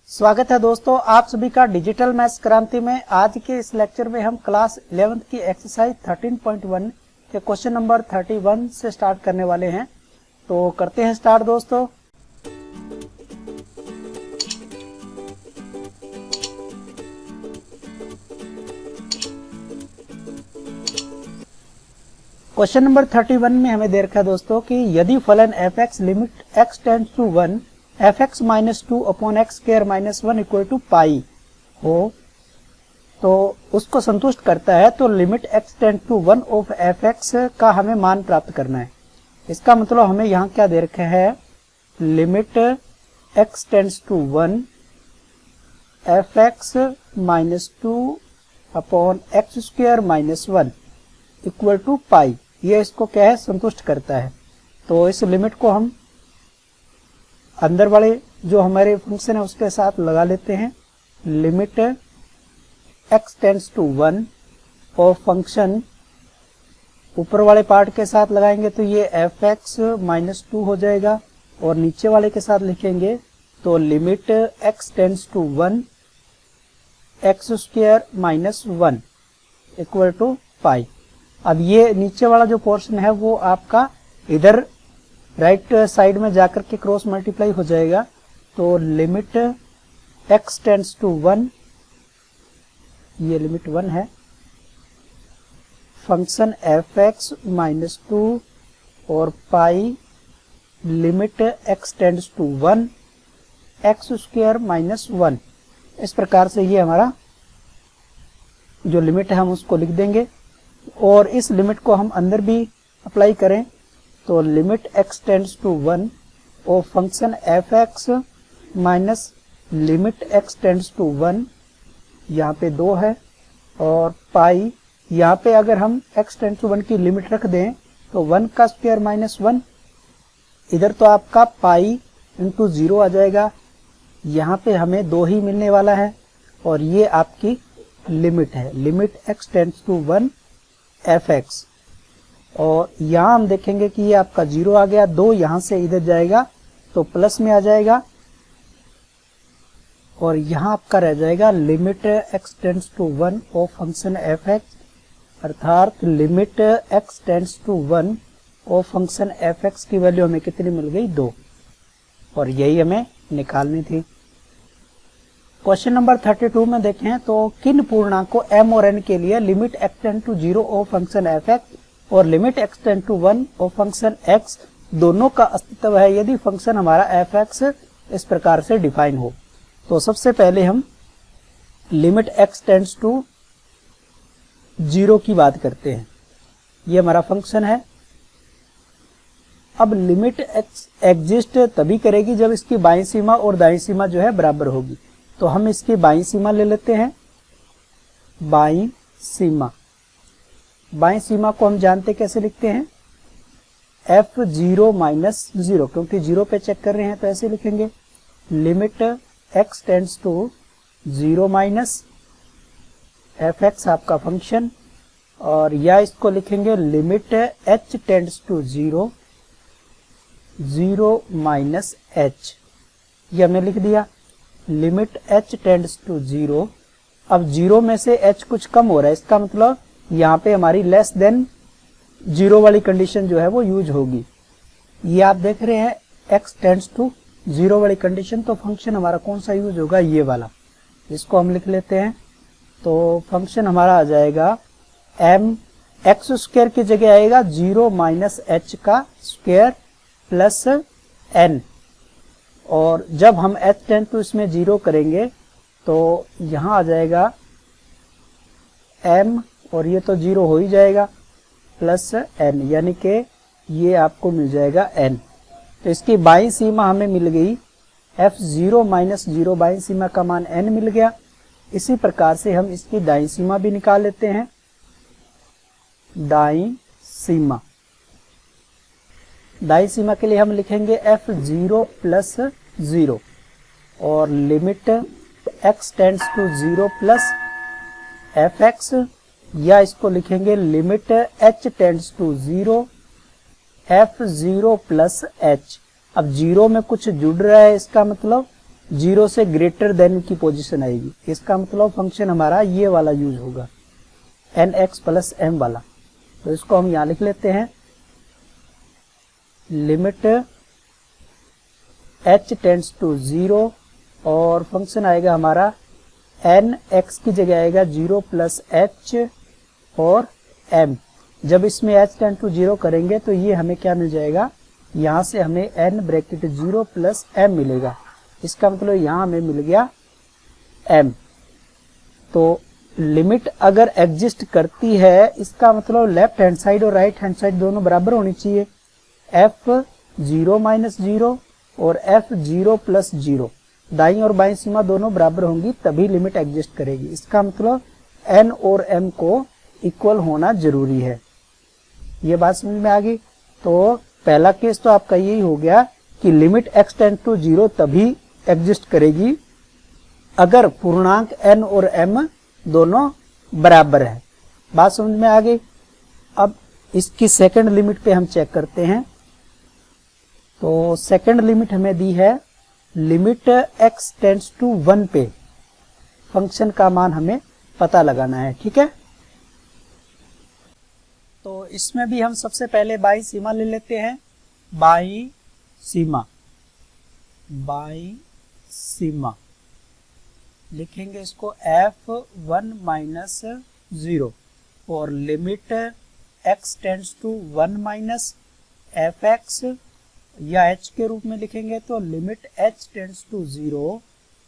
स्वागत है दोस्तों आप सभी का डिजिटल मैथ्स क्रांति में। आज के इस लेक्चर में हम क्लास 11th की एक्सरसाइज 13.1 के क्वेश्चन नंबर 31 से स्टार्ट करने वाले हैं। तो करते हैं स्टार्ट दोस्तों। क्वेश्चन नंबर 31 में हमें दे रखा है दोस्तों कि यदि फलन fx limit x tends to 1 fx minus 2 upon x square minus 1 equal to pi हो तो उसको संतुष्ट करता है, तो limit x tend to 1 of fx का हमें मान प्राप्त करना है। इसका मतलब हमें यहाँ क्या दे रखा है, limit x tends to 1 fx minus 2 upon x square minus 1 equal to pi. ये इसको क्या है, संतुष्ट करता है। तो इस लिमिट को हम अंदर वाले जो हमारे फंक्शन है उसके साथ लगा लेते हैं। लिमिट x टेंड्स टू 1 और फंक्शन ऊपर वाले पार्ट के साथ लगाएंगे तो ये fx माइनस 2 हो जाएगा, और नीचे वाले के साथ लिखेंगे तो limit x tends to 1 x square minus 1 equal to pi. अब ये नीचे वाला जो पोर्शन है वो आपका इधर राइट साइड में जाकर के क्रॉस मल्टीप्लाई हो जाएगा। तो लिमिट x टेंड्स टू 1, ये लिमिट 1 है, फंक्शन fx माइनस 2 और पाई limit x tends to 1 x square minus 1। इस प्रकार से ये हमारा जो लिमिट है हम उसको लिख देंगे, और इस लिमिट को हम अंदर भी अप्लाई करें तो लिमिट x टेंड्स टू 1 और function fx minus limit x tends to 1, यहाँ पे 2 है, और पाई यहाँ पे अगर हम x टेंड्स टू 1 की लिमिट रख दें तो 1 का स्क्वायर माइनस 1, इधर तो आपका पाई इंटू 0 आ जाएगा, यहाँ पे हमें 2 ही मिलने वाला है, और ये आपकी लिमिट है, limit x tends to 1 fx। और यहाँ हम देखेंगे कि ये आपका 0 आ गया, 2 यहाँ से इधर जाएगा तो प्लस में आ जाएगा, और यहाँ आपका रह जाएगा limit x tends to 1 of function fx, अर्थात limit x tends to 1 of function fx की वैल्यू हमें कितनी मिल गई, 2, और यही हमें निकालनी थी। क्वेश्चन नंबर 32 में देखें तो किन पूर्णांकों m और n के लिए limit x tend to 0 of function fx और limit x tend to 1 of function x दोनों का अस्तित्व है यदि फंक्शन हमारा fx इस प्रकार से डिफाइन हो। तो सबसे पहले हम लिमिट x टेंड्स टू 0 की बात करते हैं। ये हमारा फंक्शन है। अब लिमिट x एग्जिस्ट तभी करेगी जब इसकी बाईं सीमा और दाईं सीमा जो है बराबर होगी। तो हम इसकी बाईं सीमा ले लेते हैं। बाईं सीमा, बाईं सीमा को हम जानते कैसे लिखते हैं, f0 माइनस 0, क्योंकि 0 पे चेक कर रहे हैं तो ऐसे लिखेंगे limit x tends to 0 minus fx आपका फंक्शन, और या इसको लिखेंगे limit h tends to 0 0 minus h। ये हमने लिख दिया लिमिट h टेंड्स टू 0। अब 0 में से h कुछ कम हो रहा है, इसका मतलब यहाँ पे हमारी लेस देन 0 वाली कंडीशन जो है वो यूज होगी। ये आप देख रहे हैं x टेंड्स टू 0 वाली कंडीशन, तो फंक्शन हमारा कौन सा यूज होगा, ये वाला। इसको हम लिख लेते हैं। तो फंक्शन हमारा आ जाएगा m एक्स स्क्वायर की जगह आएगा 0 माइनस h का स्क्वायर प्लस n, और जब हम h टेंड टू इसमें 0 करेंगे तो यहाँ आ जाएगा m, और ये तो 0 हो ही जाएगा, प्लस n, यानी कि ये आपको मिल जाएगा n। तो इसकी बाईं सीमा हमें मिल गई f0 माइनस 0, बाईं सीमा का मान n मिल गया। इसी प्रकार से हम इसकी दाईं सीमा भी निकाल लेते हैं। दाईं सीमा, दाईं सीमा के लिए हम लिखेंगे f0 प्लस 0 और limit x tends to 0 plus fx, या इसको लिखेंगे limit h tends to 0 f0 plus h। अब 0 में कुछ जुड़ रहा है, इसका मतलब 0 से ग्रेटर देन की पोजीशन आएगी। इसका मतलब फंक्शन हमारा ये वाला यूज होगा, nx प्लस m वाला। तो इसको हम यहाँ लिख लेते हैं, लिमिट h टेंड्स टू 0 और फंक्शन आएगा हमारा nx की जगह आएगा 0 प्लस h और m। जब इसमें h टेंड टू 0 करेंगे तो ये हमें क्या मिल जाएगा, यहाँ से हमें n ब्रैकेट 0 प्लस m मिलेगा। इसका मतलब यहाँ हमें मिल गया m। तो लिमिट अगर एग्जिस्ट करती है, इसका मतलब लेफ्ट हैंड साइड और राइट हैंड साइड दोनों बराबर होनी चाहिए। f 0 माइनस 0 और f 0 प्लस 0, दाईं और बाईं सीमा दोनों बराबर होंगी तभी लिमिट एग्जिस्ट करेगी। इसका मतलब n और m को इक्वल होना जरूरी है। ये बात समझ में आ गई। तो पहला केस तो आपका यही हो गया कि लिमिट x टेंड टू 0 तभी एग्जिस्ट करेगी अगर पूर्णांक n और m दोनों बराबर है। बात समझ में आ गई। अब इसकी सेकंड लिमिट पे हम चेक करते हैं। तो सेकंड लिमिट हमें दी है, लिमिट x टेंड्स टू 1 पे फंक्शन का मान हमें पता लगाना है। ठीक है, तो इसमें भी हम सबसे पहले बाई सीमा ले लेते हैं। बाई सीमा लिखेंगे इसको f1 माइनस 0 और limit x tends to 1 minus fx, या h के रूप में लिखेंगे तो limit h tends to 0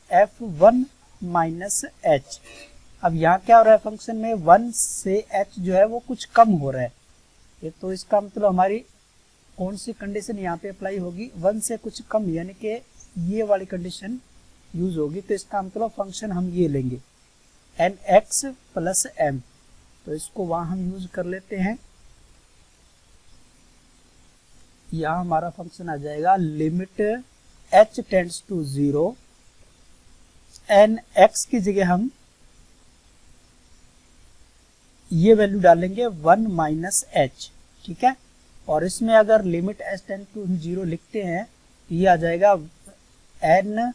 f1 minus h। अब यहाँ क्या हो रहा है, फंक्शन में 1 से h जो है वो कुछ कम हो रहा है। ये तो इसका मतलब हमारी कौन सी कंडीशन यहाँ पे अप्लाई होगी, 1 से कुछ कम, यानी कि ये वाली कंडीशन यूज होगी। तो इसका मतलब फंक्शन हम ये लेंगे nx प्लस m। तो इसको वहां हम यूज कर लेते हैं। यहाँ हमारा फंक्शन आ जाएगा limit h tends to 0, nx की जगह हम ये वैल्यू डालेंगे 1 माइनस h। ठीक है, और इसमें अगर लिमिट h टेंड टू 0 लिखते हैं तो ये आ जाएगा n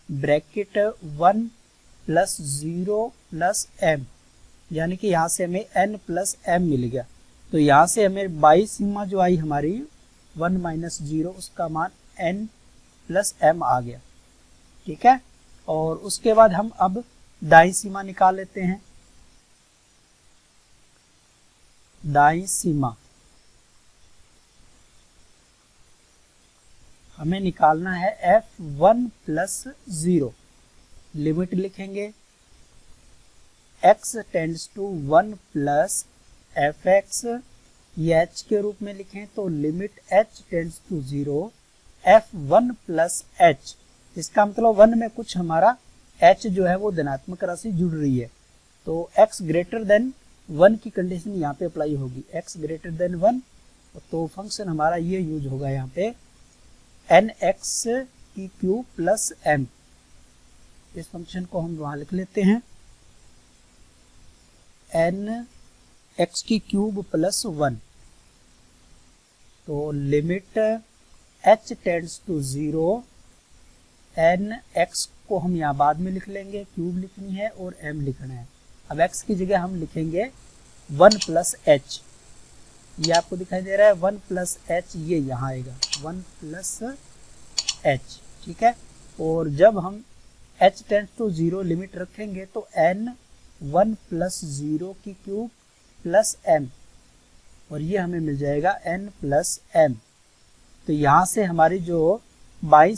bracket 1 plus 0 plus m, यानी कि यहाँ से हमें n प्लस m मिल गया। तो यहाँ से हमें बाई सीमा जो आई हमारी 1 माइनस 0, उसका मान n प्लस m आ गया। ठीक है, और उसके बाद हम अब दाईं सीमा निकाल लेते हैं। दाईं सीमा हमें निकालना है f1 प्लस 0। लिमिट लिखेंगे x tends to 1 plus fx, ये h के रूप में लिखें तो limit h tends to 0 f1 plus h। इसका मतलब 1 में कुछ हमारा h जो है वो धनात्मक राशि जुड़ रही है। तो x ग्रेटर देन 1 की कंडीशन यहाँ पे अप्लाई होगी, x ग्रेटर देन 1। तो फंक्शन हमारा ये यूज होगा यहाँ पे nx की क्यूब प्लस m। इस फंक्शन को हम वहां लिख लेते हैं nx की क्यूब प्लस 1। तो limit h tends to 0, nx को हम यहाँ बाद में लिख लेंगे, क्यूब लिखनी है और m लिखना है। अब x की जगह हम लिखेंगे 1 प्लस h। ये आपको दिखाई दे रहा है 1 प्लस h, ये यहाँ आएगा 1 प्लस h। ठीक है, और जब हम h टेंड्स टू 0 लिमिट रखेंगे तो n 1 प्लस 0 की क्यूब प्लस m, और ये हमें मिल जाएगा n प्लस m। तो यहाँ से हमारी जो दाईं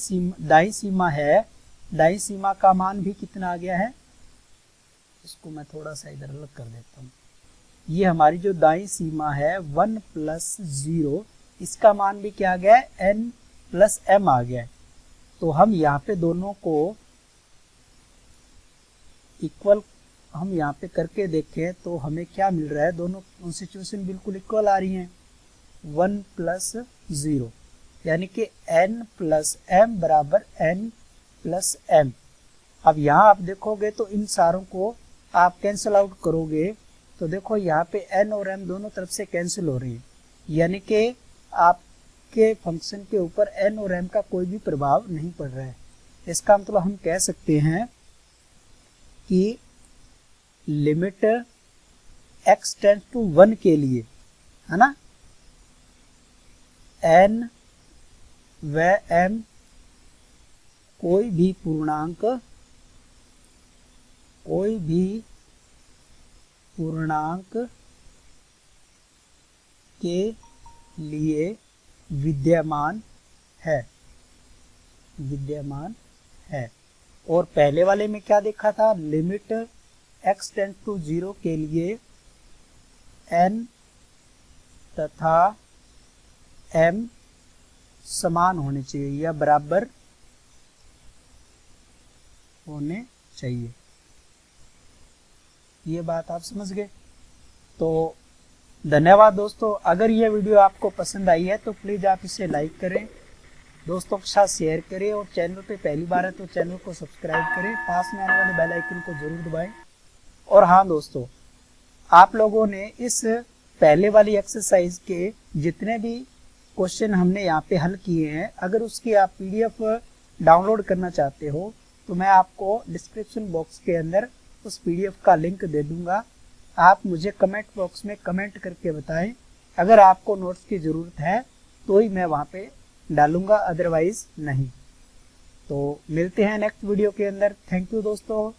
सीमा है, दाईं सीमा का मान भी कितना आ गया है, इसको मैं थोड़ा सा इधर अलग कर देता हूँ। ये हमारी जो दाईं सीमा है 1 प्लस 0, इसका मान भी क्या आ गया है, n प्लस m आ गया है। तो हम यहाँ पे दोनों को इक्वल हम यहाँ पे करके देखें तो हमें क्या मिल रहा है, दोनों सिचुएशन बिल्कुल इक्वल आ रही हैं। 1 प्लस 0 यानी कि n प्लस m बराबर n प्लस m। अब यहाँ आप देखोगे तो इन सारों को आप कैंसिल आउट करोगे तो देखो यहाँ पे n और m दोनों तरफ से कैंसिल हो रही है, यानी कि आप के फंक्शन के ऊपर n और m का कोई भी प्रभाव नहीं पड़ रहा है। इसका मतलब हम कह सकते हैं कि लिमिट x टेंड्स टू 1 के लिए, है ना, n व m कोई भी पूर्णांक के लिए विद्यमान है। और पहले वाले में क्या देखा था, लिमिट x टेंड्स टू 0 के लिए n तथा m समान होने चाहिए या बराबर होने चाहिए। ये बात आप समझ गए। तो धन्यवाद दोस्तों। अगर यह वीडियो आपको पसंद आई है तो प्लीज़ आप इसे लाइक करें, दोस्तों के साथ शेयर करें और चैनल पे पहली बार है तो चैनल को सब्सक्राइब करें, पास में आने वाले बेल आइकन को जरूर दबाएं। और हाँ दोस्तों, आप लोगों ने इस पहले वाली एक्सरसाइज के जितने भी क्वेश्चन हमने यहाँ पे हल किए हैं, अगर उसकी आप PDF डाउनलोड करना चाहते हो तो मैं आपको डिस्क्रिप्शन बॉक्स के अंदर उस PDF का लिंक दे दूंगा। आप मुझे कमेंट बॉक्स में कमेंट करके बताएं। अगर आपको नोट्स की ज़रूरत है तो ही मैं वहाँ पे डालूंगा, अदरवाइज नहीं। तो मिलते हैं नेक्स्ट वीडियो के अंदर। थैंक यू दोस्तों।